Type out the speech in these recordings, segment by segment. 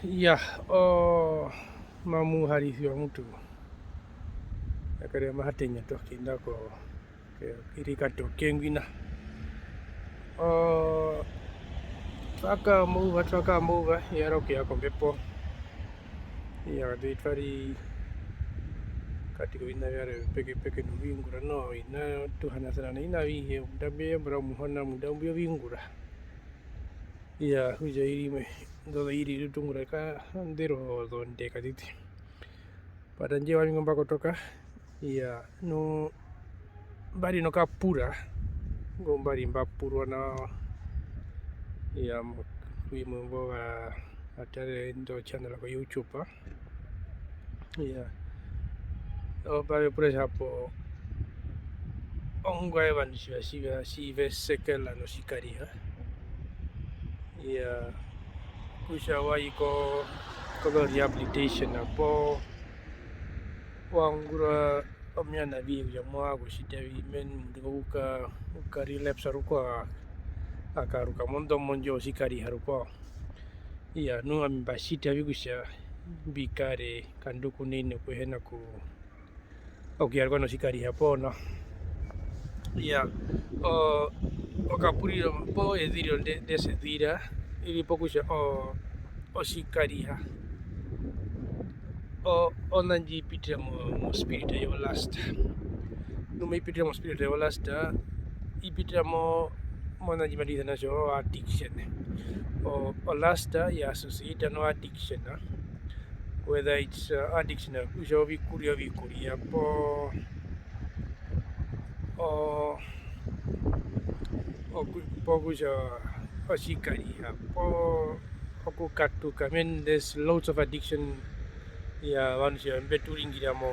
Ya, mamu hari siwa mtu. Akare mahatenya to kinda ko irika to kengwina. Traka mova yaro kia kombepo. Ya ditvari katika ina yare peke no vingura no ina tuhana sana ina vi mudambe mbra muhana mudambe vingura. Ya hujairi me do iri tungura ka ndero do ndeka diti. Pada nje wali ngomba kutoka ya no bari no kapura gombari mbapurwa na ya kui mbo atare ndo channel ko YouTube ya bari pure hapo ongwa evan sive sekela no shikari ya kushawa iko rehabilitation hapo wangura omyana vi ya mwago shitavi men mduka relapse ruko akaruka mondo monjo shikari harupo iya no ambashita vigusha bikare kanduku nene kuhena ku okiargo no shikari hapo no iya okapuri po edirio de sedira ili pokusha shikari ha onanji pitra mo spirit yo last no me pitra mo spirit yo last ipitra mo nanji madida na jo addiction or last ya associate no addiction whether it's addiction kusho vikuria po kusho shikari po okukatuka. I mean there's loads of addiction ya once you beturingira mo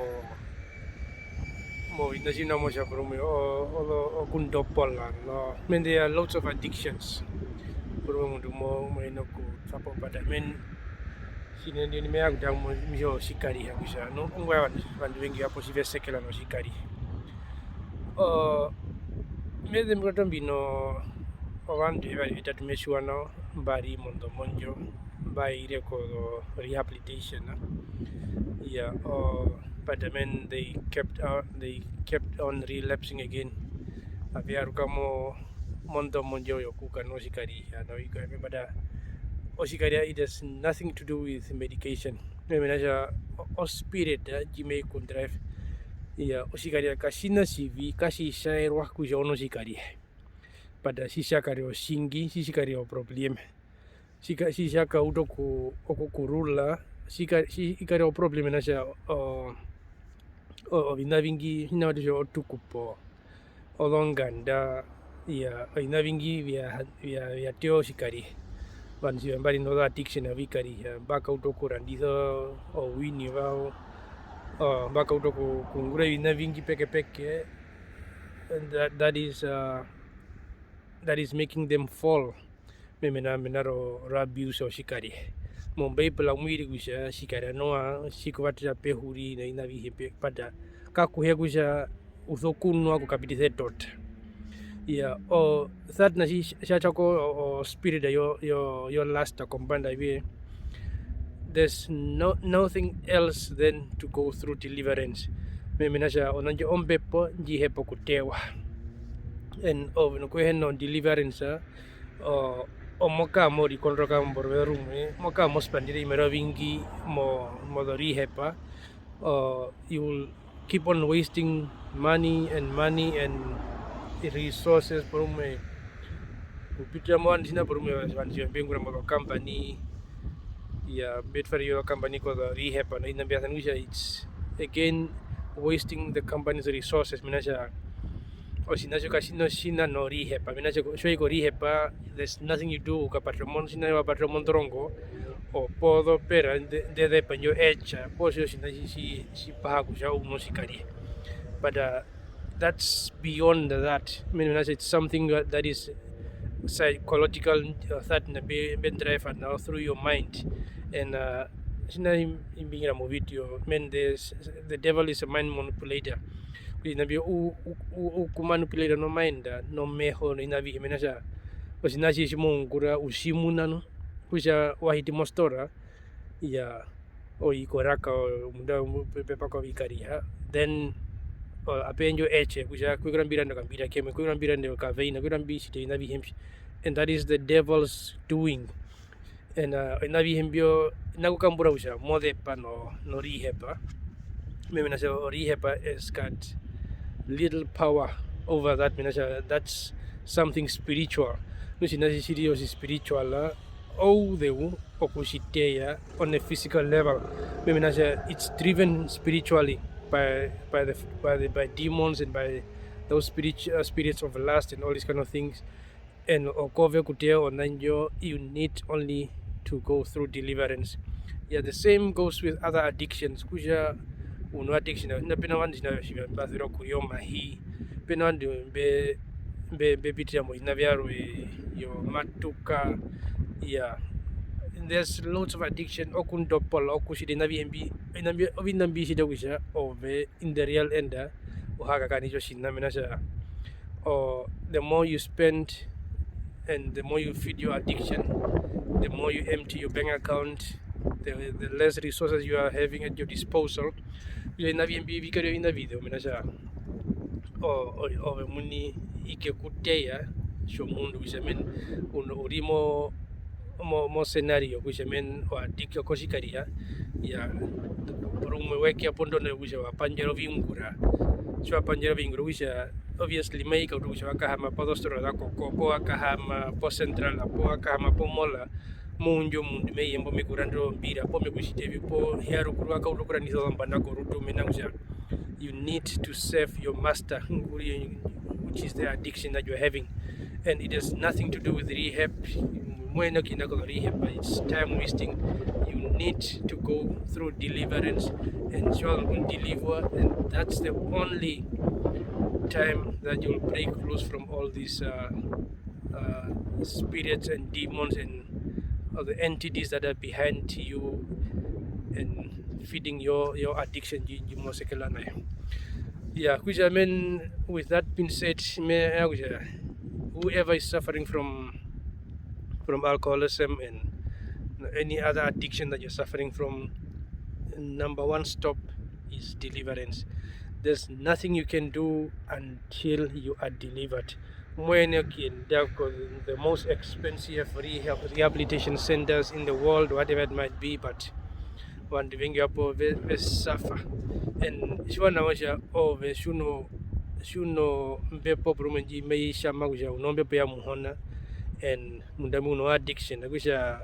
inasina mo siya pero o kundopola no. I mean there are loads of addictions pero mo ino ku sapo pada men sinende ni me agda mo miyo shikari ha kusa no ungwa wan wengi hapo sive sekela no shikari me de mroto bino wan de ita tumeshua no bari mondo monjo by record rehabilitation yeah but I mean they kept on relapsing again aviaru kamo mondo monjo yokuka no shikari no ikabe bada oshikari it has nothing to do with medication memenaja spirit jime drive yeah oshikari kashina CV kashi shairwa kujono shikari pada shishakari o shingi shishikari o problem shishaka utoku okukurula shikari o problem nasha ina vingi hina watu otukupo olonganda ya ina vingi vya teo shikari vansi mbali no addiction avikari baka utoku randizo o wini vao baka utoku kungura ina vingi peke and that is making them fall menaro abuse o shikari Mumbai pela mwiri gusha shikari noa shikwatra pehuri na ina vihepe pada kakuhe gusha uthokunu ako kapitize tot ya that na shachako spirit yo last kombanda ibe there's nothing else than to go through deliverance memenasha onanje ombepo jihepo kutewa and no kuheno deliverance moka mo rikonro ka mborverume moka mo spendire imero vingi mo rihepa you will keep on wasting money and resources porume kupita mo andina porume vanjio bengura mo company ya bedfari yo company ko rihepa na ina biasa ngisha it's again wasting the company's resources menasha osinacho kasino sina no rihepa menacho shoi ko rihepa there's nothing you do ka patrimon sina wa patrimon trongo o podo pera de penyo echa posio sina si paha kusha uno sikari but that's beyond that I mean it's something that is psychological that na be drive now through your mind and sina imbingira mo video men the devil is a mind manipulator inabi kumanipulate no mind no meho inabi menasha osinashi shimongura ushimuna no kusha wahiti mostora ya o ikoraka o munda pepa ko vikari ha then apenjo eche kuja kugrambira ndo kambira keme kugrambira ndo kaveina kugrambira site na vihempi, and that is the devil's doing. And na vihembio nakukambura usha modepa no rihepa mimi nasema rihepa has got little power over that. That's something spiritual. Nusi nasi sirio si spiritual la ou deu okusiteya on a physical level. Mimi nasema it's driven spiritually by demons and by those spirits of lust and all these kind of things. And okove kutea onanjo, you need only to go through deliverance. Yeah, the same goes with other addictions. Kuja uno addiction na pena wandi na shiba bathiro kuyoma hi pena wandi be bitya mo ina vyaro yo matuka. Yeah, and there's lots of addiction okundopol okushide na bmb inambi ovinambi shide kusha ove in the real end uhaka kanicho shinna menasha. Or the more you spend and the more you feed your addiction, the more you empty your bank account, the less resources you are having at your disposal. Na VMB vikario ina video menasha o muni ikekuteya sho mundu kushamen urimo mo scenario kushamen o adikyo koshikaria ya rume weke apondo ne kusha wapanjero vingura sho wapanjero vingura kusha obviously mai ka kusha wakahama podostro da kokopo wakahama po central po wakahama po mola munjo mundu me yembo me kurandro mbira po me kushitevi po heru kurwa ka urukura ni zambanda ko rutu menangusha. You need to save your master, which is the addiction that you're having, and it has nothing to do with rehab. It's time wasting. You need to go through deliverance, and God will deliver, and that's the only time that you'll break loose from all these spirits and demons and the entities that are behind you and feeding your addiction. Yeah, with that being said, whoever is suffering from alcoholism and any other addiction that you're suffering from, number one stop is deliverance. There's nothing you can do until you are delivered. The most expensive rehabilitation centers in the world, whatever it might be, but wantu vengi hapo suffer, and shwana washa ove shuno mbepo prumenji meisha makusha unombe pe ya muhona and mundamu no addiction kusha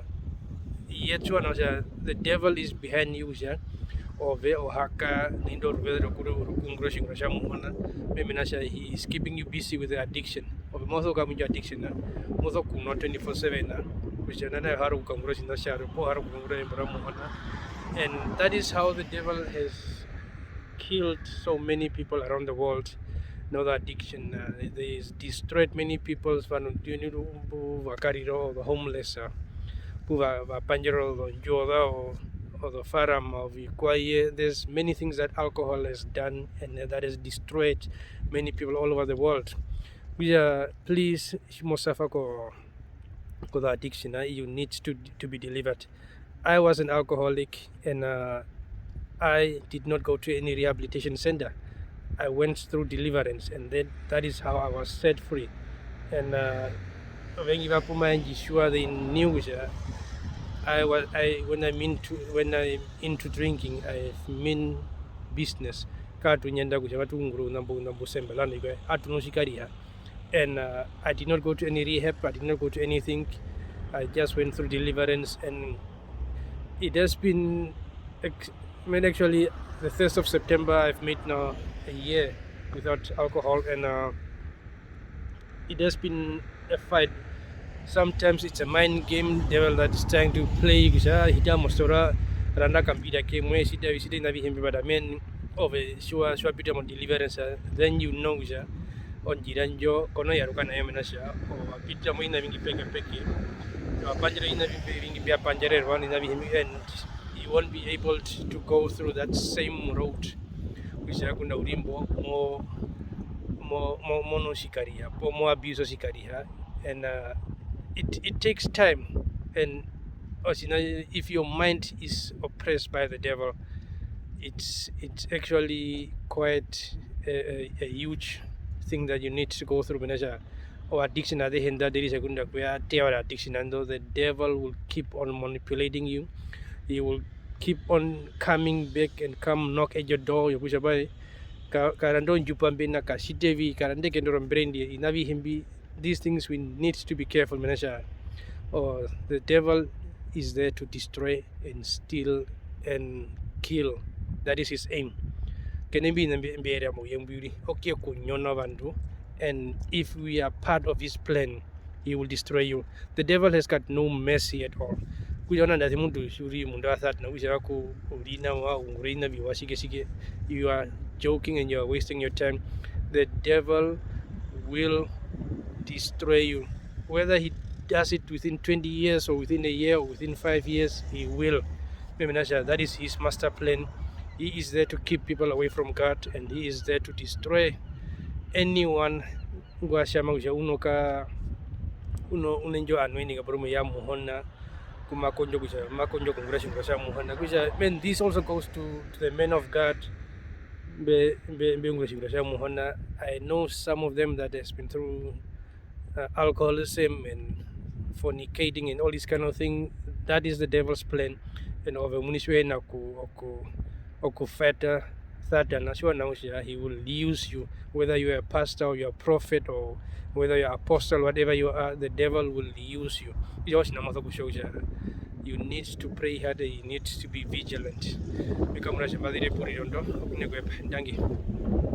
yetwa na washa the devil is behind you kusha ove ohaka nindo rubedro kungro shingrasha muhona mimi nasha he is keeping you busy with the addiction ove mozo kamunja addiction na mozo kuno 24/7 na kusha nana haru kungro shinasha po haru kungro embra muhona. And that is how the devil has killed so many people around the world. Now the addiction, they destroyed many people. The homeless, or the faram of Ikwaye. There's many things that alcohol has done, and that has destroyed many people all over the world. Please, the addiction. You need to be delivered. I was an alcoholic, and I did not go to any rehabilitation center. I went through deliverance, and then that is how I was set free. And when they knew when I'm into drinking, I mean business. And I did not go to any rehab. I did not go to anything. I just went through deliverance, and it has been actually the 1st of September I've made now a year without alcohol, and it has been a fight. Sometimes it's a mind game, devil that is trying to play hita mostora randa kambida ke mwe sida na bihembe bada men of shua bit of deliverance, then you know on jiranjo kono yaruka na yemenasha o bita mo ina vingi peke panjere ina vingi bia panjere rwani na bihembe, and you won't be able to go through that same road kuna urimbo mo shikaria po mo abuse shikaria, and it takes time, and if your mind is oppressed by the devil, it's actually quite a huge thing that you need to go through. Or addiction at the end that there is a good addiction, and though the devil will keep on manipulating you, he will keep on coming back and come knock at your door. You push away. Karando njupambe na kasitevi karande kendoro mbrendi inavi himbi. These things we need to be careful. Or the devil is there to destroy and steal and kill. That is his aim. And if we are part of his plan, he will destroy you. The devil has got no mercy at all. You are joking and you are wasting your time. The devil will destroy you. Whether he does it within 20 years or within a year or within 5 years, he will. That is his master plan. He is there to keep people away from God, and he is there to destroy anyone who has unenjo anointing abromo ya muhona kumakonjo kuja makonjo congregation kuja muhona kuja. Man, this also goes to the men of God. I know some of them that has been through alcoholism and fornicating and all this kind of thing. That is the devil's plan. And over muniswe na ku feta that he will use you, whether you are a pastor or you are a prophet or whether you are apostle, whatever you are, the devil will use you. You need to pray harder, you need to be vigilant. Thank you.